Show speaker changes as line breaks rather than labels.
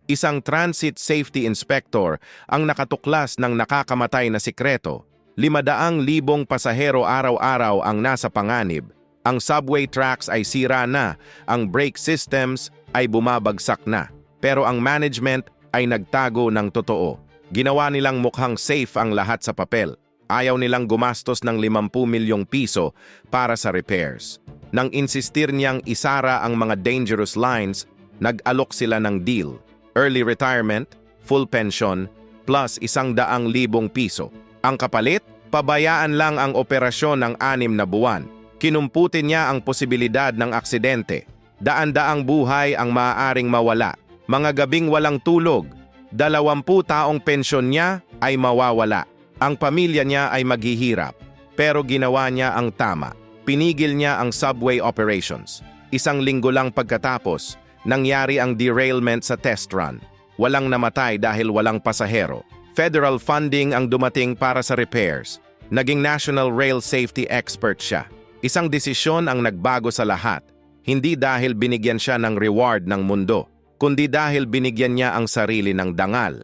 Isang transit safety inspector ang nakatuklas ng nakakamatay na sikreto. 500,000 pasahero araw-araw ang nasa panganib. Ang subway tracks ay sira na, ang brake systems ay bumabagsak na. Pero ang management ay nagtago ng totoo. Ginawa nilang mukhang safe ang lahat sa papel. Ayaw nilang gumastos ng 50 milyong piso para sa repairs. Nang insistir niyang isara ang mga dangerous lines, nag-alok sila ng deal. Early retirement, full pension, plus 100,000 piso. Ang kapalit, pabayaan lang ang operasyon ng 6 na buwan. Kinumputin niya ang posibilidad ng aksidente. Daan-daang buhay ang maaaring mawala. Mga gabing walang tulog. 20 taong pensyon niya ay mawawala. Ang pamilya niya ay maghihirap. Pero ginawa niya ang tama. Pinigil niya ang subway operations. 1 linggo lang pagkatapos, nangyari ang derailment sa test run. Walang namatay dahil walang pasahero. Federal funding ang dumating para sa repairs. Naging National Rail Safety Expert siya. Isang desisyon ang nagbago sa lahat. Hindi dahil binigyan siya ng reward ng mundo, kundi dahil binigyan niya ang sarili ng dangal.